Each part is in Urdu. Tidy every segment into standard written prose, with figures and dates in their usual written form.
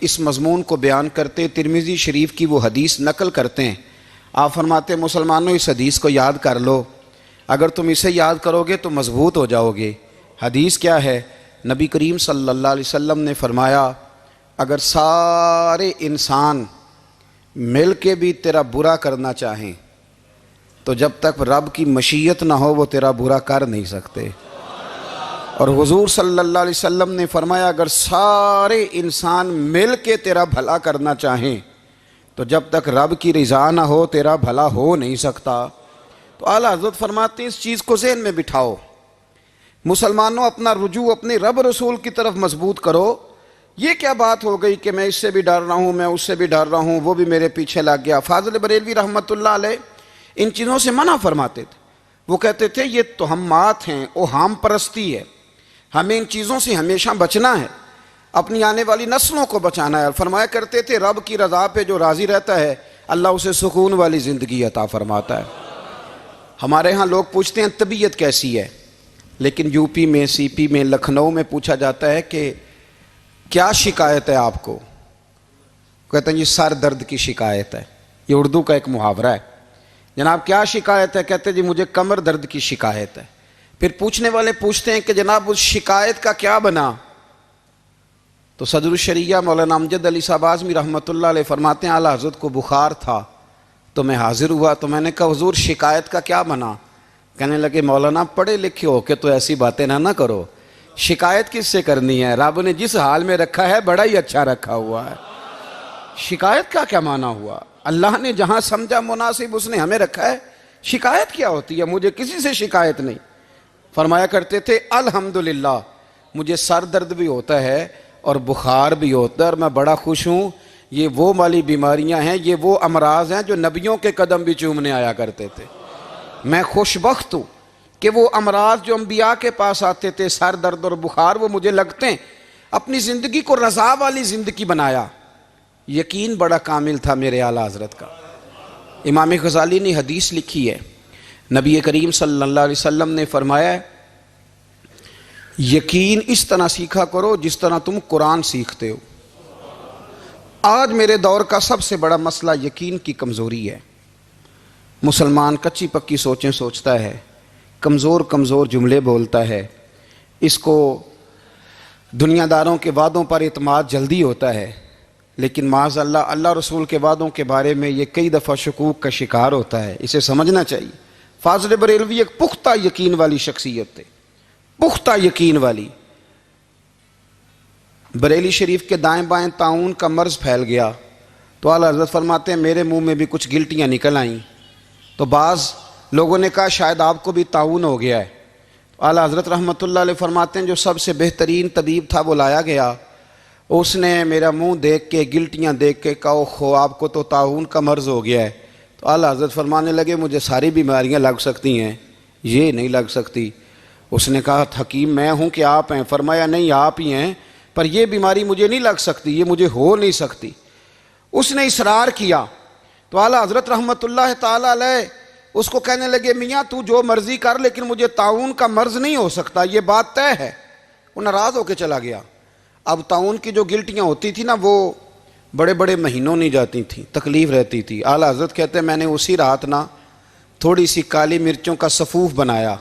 اس مضمون کو بیان کرتے ترمذی شریف کی وہ حدیث نقل کرتے ہیں۔ آپ فرماتے ہیں مسلمانوں اس حدیث کو یاد کر لو، اگر تم اسے یاد کرو گے تو مضبوط ہو جاؤ گے۔ حدیث کیا ہے؟ نبی کریم صلی اللہ علیہ وسلم نے فرمایا اگر سارے انسان مل کے بھی تیرا برا کرنا چاہیں تو جب تک رب کی مشیت نہ ہو وہ تیرا برا کر نہیں سکتے۔ اور حضور صلی اللہ علیہ وسلم نے فرمایا اگر سارے انسان مل کے تیرا بھلا کرنا چاہیں تو جب تک رب کی رضا نہ ہو تیرا بھلا ہو نہیں سکتا۔ تو اعلیٰ حضرت فرماتے ہیں اس چیز کو ذہن میں بٹھاؤ، مسلمانوں اپنا رجوع اپنے رب رسول کی طرف مضبوط کرو۔ یہ کیا بات ہو گئی کہ میں اس سے بھی ڈر رہا ہوں، میں اس سے بھی ڈر رہا ہوں، وہ بھی میرے پیچھے لگ گیا۔ فاضل بریلوی رحمۃ اللہ علیہ ان چیزوں سے منع فرماتے تھے۔ وہ کہتے تھے یہ توہمات ہیں، اوہام پرستی ہے، ہمیں ان چیزوں سے ہمیشہ بچنا ہے، اپنی آنے والی نسلوں کو بچانا ہے۔ فرمایا کرتے تھے رب کی رضا پہ جو راضی رہتا ہے اللہ اسے سکون والی زندگی عطا فرماتا ہے۔ ہمارے ہاں لوگ پوچھتے ہیں طبیعت کیسی ہے، لیکن یو پی میں، سی پی میں، لکھنؤ میں پوچھا جاتا ہے کہ کیا شکایت ہے آپ کو؟ کہتے ہیں یہ سر درد کی شکایت ہے۔ یہ اردو کا ایک محاورہ ہے۔ جناب کیا شکایت ہے؟ کہتے ہیں جی مجھے کمر درد کی شکایت ہے۔ پھر پوچھنے والے پوچھتے ہیں کہ جناب اس شکایت کا کیا بنا؟ تو صدر الشریعہ مولانا امجد علی صاحب اعظمی رحمۃ اللہ علیہ فرماتے ہیں اعلیٰ حضرت کو بخار تھا تو میں حاضر ہوا، تو میں نے کہا حضور شکایت کا کیا بنا؟ کہنے لگے مولانا پڑھے لکھے ہو کے تو ایسی باتیں نہ کرو، شکایت کس سے کرنی ہے؟ رب نے جس حال میں رکھا ہے بڑا ہی اچھا رکھا ہوا ہے۔ شکایت کا کیا معنی ہوا؟ اللہ نے جہاں سمجھا مناسب اس نے ہمیں رکھا ہے، شکایت کیا ہوتی ہے؟ مجھے کسی سے شکایت نہیں۔ فرمایا کرتے تھے الحمدللہ مجھے سر درد بھی ہوتا ہے اور بخار بھی ہوتا ہے اور میں بڑا خوش ہوں، یہ وہ والی بیماریاں ہیں، یہ وہ امراض ہیں جو نبیوں کے قدم بھی چومنے آیا کرتے تھے۔ میں خوش بخت ہوں کہ وہ امراض جو انبیاء کے پاس آتے تھے، سر درد اور بخار، وہ مجھے لگتے ہیں۔ اپنی زندگی کو رضا والی زندگی بنایا۔ یقین بڑا کامل تھا میرے اعلیٰ حضرت کا۔ امام غزالی نے حدیث لکھی ہے، نبی کریم صلی اللہ علیہ وسلم نے فرمایا یقین اس طرح سیکھا کرو جس طرح تم قرآن سیکھتے ہو۔ آج میرے دور کا سب سے بڑا مسئلہ یقین کی کمزوری ہے۔ مسلمان کچی پکی سوچیں سوچتا ہے، کمزور کمزور جملے بولتا ہے، اس کو دنیا داروں کے وعدوں پر اعتماد جلدی ہوتا ہے، لیکن معاذ اللہ اللہ رسول کے وعدوں کے بارے میں یہ کئی دفعہ شکوک کا شکار ہوتا ہے۔ اسے سمجھنا چاہیے۔ فاضل بریلوی ایک پختہ یقین والی شخصیت تھے، پختہ یقین والی۔ بریلی شریف کے دائیں بائیں طاعون کا مرض پھیل گیا تو اعلیٰ حضرت فرماتے ہیں میرے منہ میں بھی کچھ گلٹیاں نکل آئیں، تو بعض لوگوں نے کہا شاید آپ کو بھی طاعون ہو گیا ہے۔ اعلیٰ حضرت رحمۃ اللہ علیہ فرماتے ہیں جو سب سے بہترین طبیب تھا وہ لایا گیا، اس نے میرا منہ دیکھ کے گلٹیاں دیکھ کے کہا اوہ آپ کو تو طاعون کا مرض ہو گیا ہے۔ تو اعلیٰ حضرت فرمانے لگے مجھے ساری بیماریاں لگ سکتی ہیں، یہ نہیں لگ سکتی۔ اس نے کہا حکیم میں ہوں کہ آپ ہیں؟ فرمایا نہیں آپ ہی ہیں، پر یہ بیماری مجھے نہیں لگ سکتی، یہ مجھے ہو نہیں سکتی۔ اس نے اصرار کیا تو اعلیٰ حضرت رحمۃ اللہ تعالی علیہ اس کو کہنے لگے میاں تو جو مرضی کر لیکن مجھے طاعون کا مرض نہیں ہو سکتا، یہ بات طے ہے۔ وہ ناراض ہو کے چلا گیا۔ اب طاعون کی جو گلٹیاں ہوتی تھی نا وہ بڑے بڑے مہینوں نہیں جاتی تھیں، تکلیف رہتی تھی۔ اعلیٰ حضرت کہتے ہیں میں نے اسی رات نا تھوڑی سی کالی مرچوں کا سفوف بنایا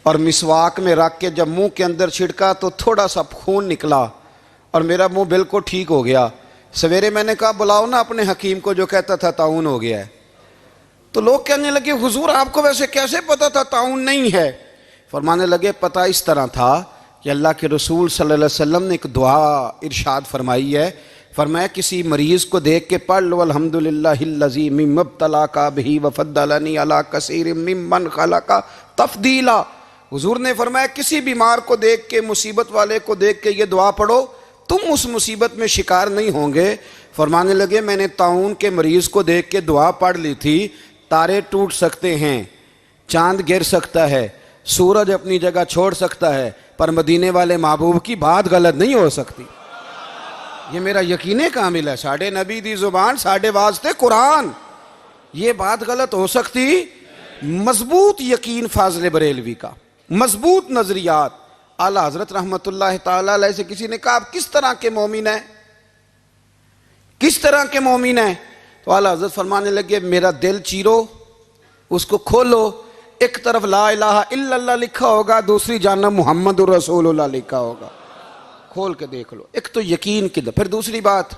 اور مسواک میں رکھ کے جب منہ کے اندر چھڑکا تو تھوڑا سا خون نکلا اور میرا منہ بالکل ٹھیک ہو گیا۔ سویرے میں نے کہا بلاؤ نا اپنے حکیم کو جو کہتا تھا طاعون ہو گیا ہے۔ تو لوگ کہنے لگے حضور آپ کو ویسے کیسے پتا تھا طاعون نہیں ہے؟ فرمانے لگے پتہ اس طرح تھا کہ اللہ کے رسول صلی اللہ علیہ وسلم نے ایک دعا ارشاد فرمائی ہے، فرمایا کسی مریض کو دیکھ کے پڑھ لو الحمدللہ الذی مما ابتلاک بہ وفضلنی علی کثیر ممن خلق تفضیلا۔ حضور نے فرمایا کسی بیمار کو دیکھ کے، مصیبت والے کو دیکھ کے یہ دعا پڑھو، تم اس مصیبت میں شکار نہیں ہوں گے۔ فرمانے لگے میں نے طاعون کے مریض کو دیکھ کے دعا پڑھ لی تھی، تارے ٹوٹ سکتے ہیں، چاند گر سکتا ہے، سورج اپنی جگہ چھوڑ سکتا ہے، پر مدینے والے محبوب کی بات غلط نہیں ہو سکتی۔ یہ میرا یقین کامل ہے، ساڈے نبی دی زبان ساڈے واسطے قرآن، یہ بات غلط ہو سکتی؟ مضبوط یقین فاضل بریلوی کا، مضبوط نظریات۔ اعلیٰ حضرت رحمۃ اللہ تعالی علیہ سے کسی نے کہا آپ کس طرح کے مومن ہیں؟ کس طرح کے مومن ہیں؟ تو اعلیٰ حضرت فرمانے لگے میرا دل چیرو، اس کو کھولو، ایک طرف لا الہ الا اللہ لکھا ہوگا، دوسری جانب محمد الرسول اللہ لکھا ہوگا، کھول کے دیکھ لو۔ ایک تو یقین کی پھر دوسری بات،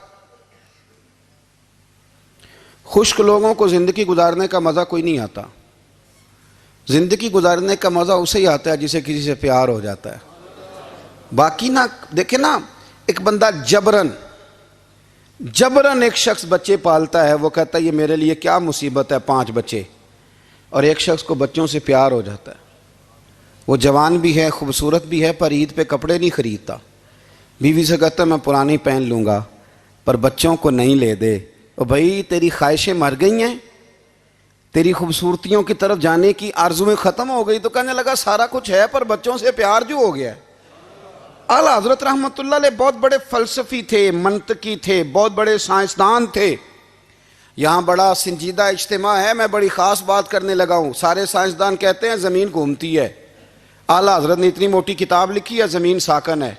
خشک لوگوں کو زندگی گزارنے کا مزہ کوئی نہیں آتا، زندگی گزارنے کا مزہ اسے ہی آتا ہے جسے کسی سے پیار ہو جاتا ہے۔ باقی نا دیکھیں نا، ایک بندہ جبرن ایک شخص بچے پالتا ہے، وہ کہتا ہے یہ میرے لیے کیا مصیبت ہے 5 بچے، اور ایک شخص کو بچوں سے پیار ہو جاتا ہے، وہ جوان بھی ہے، خوبصورت بھی ہے، پر عید پہ کپڑے نہیں خریدتا، بیوی سے کہتا ہے میں پرانی پہن لوں گا پر بچوں کو نہیں لے دے۔ اور بھائی تیری خواہشیں مر گئی ہیں، تیری خوبصورتیوں کی طرف جانے کی آرزویں ختم ہو گئی، تو کہنے لگا سارا کچھ ہے پر بچوں سے پیار جو ہو گیا ہے۔ اعلیٰ حضرت رحمۃ اللہ علیہ بہت بڑے فلسفی تھے، منطقی تھے، بہت بڑے سائنسدان تھے۔ یہاں بڑا سنجیدہ اجتماع ہے، میں بڑی خاص بات کرنے لگا ہوں۔ سارے سائنسدان کہتے ہیں زمین گھومتی ہے، اعلیٰ حضرت نے اتنی موٹی کتاب لکھی ہے زمین ساکن ہے۔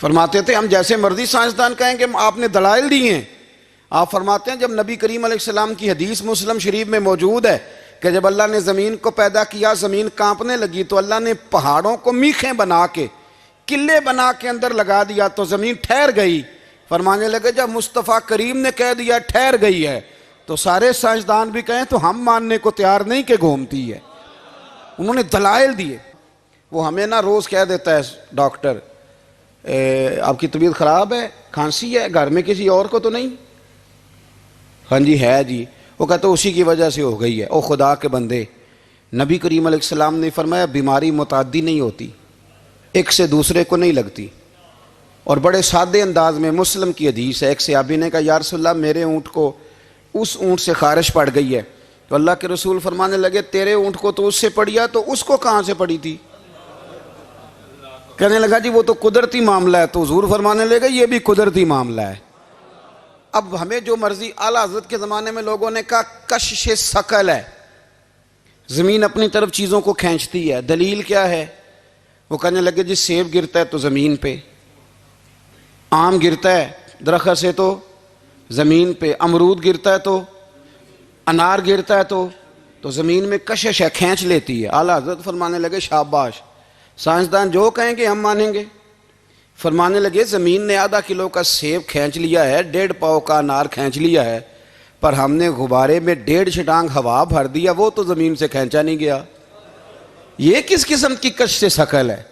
فرماتے تھے ہم جیسے مرضی سائنسدان کہیں کہ آپ نے دلائل دیے ہیں۔ آپ فرماتے ہیں جب نبی کریم علیہ السلام کی حدیث مسلم شریف میں موجود ہے کہ جب اللہ نے زمین کو پیدا کیا زمین کانپنے لگی تو اللہ نے پہاڑوں کو میخیں بنا کے قلعے بنا کے اندر لگا دیا تو زمین ٹھہر گئی۔ فرمانے لگے جب مصطفیٰ کریم نے کہہ دیا ٹھہر گئی ہے تو سارے سائنسدان بھی کہیں تو ہم ماننے کو تیار نہیں کہ گھومتی ہے۔ انہوں نے دلائل دیے۔ وہ ہمیں نہ روز کہہ دیتا ہے ڈاکٹر آپ کی طبیعت خراب ہے، کھانسی ہے، گھر میں کسی اور کو تو نہیں؟ ہاں جی ہے جی۔ وہ کہتا اسی کی وجہ سے ہو گئی ہے۔ او خدا کے بندے، نبی کریم علیہ السلام نے فرمایا بیماری متعدی نہیں ہوتی، ایک سے دوسرے کو نہیں لگتی۔ اور بڑے سادے انداز میں مسلم کی حدیث ہے، ایک صحابی نے کہا یا رسول اللہ میرے اونٹ کو اس اونٹ سے خارش پڑ گئی ہے، تو اللہ کے رسول فرمانے لگے تیرے اونٹ کو تو اس سے پڑی ہے تو اس کو کہاں سے پڑی تھی؟ کہنے لگا جی وہ تو قدرتی معاملہ ہے، تو حضور فرمانے لگے یہ بھی قدرتی معاملہ ہے۔ اب ہمیں جو مرضی، اعلیٰ حضرت کے زمانے میں لوگوں نے کہا کشش ثقل ہے، زمین اپنی طرف چیزوں کو کھینچتی ہے، دلیل کیا ہے؟ وہ کہنے لگے جی سیب گرتا ہے تو زمین پہ، آم گرتا ہے درخت سے تو زمین پہ، امرود گرتا ہے تو انار گرتا ہے تو زمین میں کشش ہے، کھینچ لیتی ہے۔ اعلیٰ حضرت فرمانے لگے شاباش، سائنسدان جو کہیں گے ہم مانیں گے۔ فرمانے لگے زمین نے آدھا کلو کا سیب کھینچ لیا ہے، 1.5 پاؤ کا انار کھینچ لیا ہے، پر ہم نے غبارے میں 1.5 چھٹانگ ہوا بھر دیا، وہ تو زمین سے کھینچا نہیں گیا۔ یہ کس قسم کی کش سے ثقل ہے؟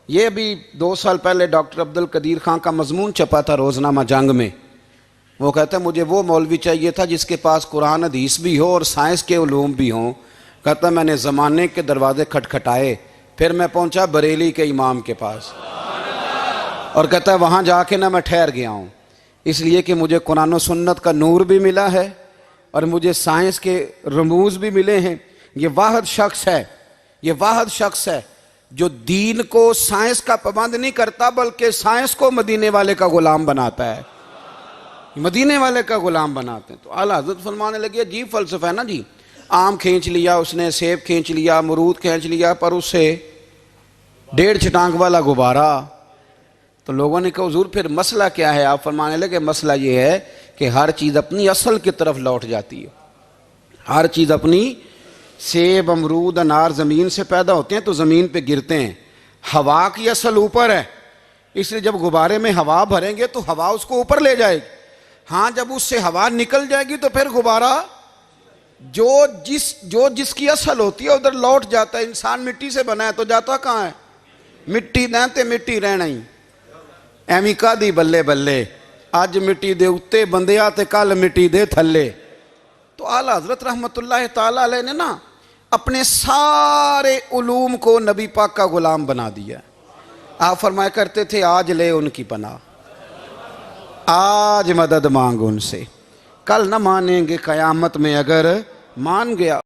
یہ ابھی 2 سال پہلے ڈاکٹر عبد القدیر خان کا مضمون چھپا تھا روزنامہ جنگ میں۔ وہ کہتا ہے مجھے وہ مولوی چاہیے تھا جس کے پاس قرآن حدیث بھی ہو اور سائنس کے علوم بھی ہوں۔ کہتا میں نے زمانے کے دروازے کھٹکھٹائے، پھر میں پہنچا بریلی کے امام کے پاس، اور کہتا ہے وہاں جا کے نہ میں ٹھہر گیا ہوں، اس لیے کہ مجھے قرآن و سنت کا نور بھی ملا ہے اور مجھے سائنس کے رموز بھی ملے ہیں۔ یہ واحد شخص ہے جو دین کو سائنس کا پابند نہیں کرتا بلکہ سائنس کو مدینے والے کا غلام بناتا ہے، مدینے والے کا غلام بناتے ہیں۔ تو اعلیٰ حضرت فرمانے لگے عجیب فلسفہ ہے نا جی، آم کھینچ لیا اس نے، سیب کھینچ لیا، امرود کھینچ لیا، پر اس سے 1.5 چھٹانگ والا غبارہ۔ تو لوگوں نے کہا حضور پھر مسئلہ کیا ہے؟ آپ فرمانے لگے مسئلہ یہ ہے کہ ہر چیز اپنی اصل کی طرف لوٹ جاتی ہے، ہر چیز اپنی، سیب امرود انار زمین سے پیدا ہوتے ہیں تو زمین پہ گرتے ہیں، ہوا کی اصل اوپر ہے، اس لیے جب غبارے میں ہوا بھریں گے تو ہوا اس کو اوپر لے جائے گی۔ ہاں جب اس سے ہوا نکل جائے گی تو پھر غبارہ جو جس کی اصل ہوتی ہے ادھر لوٹ جاتا ہے۔ انسان مٹی سے بنا ہے تو جاتا کہاں ہے؟ مٹی دیں مٹی رہنا ہی ایویں کا دی بلے بلے، اج مٹی دے اتے بندیا تے کل مٹی دے تھلے۔ تو اعلیٰ حضرت رحمۃ اللہ تعالیٰ علیہ نے نا اپنے سارے علوم کو نبی پاک کا غلام بنا دیا۔ آپ فرمایا کرتے تھے آج لے ان کی پناہ، آج مدد مانگ ان سے، کل نہ مانیں گے قیامت میں اگر مان گیا۔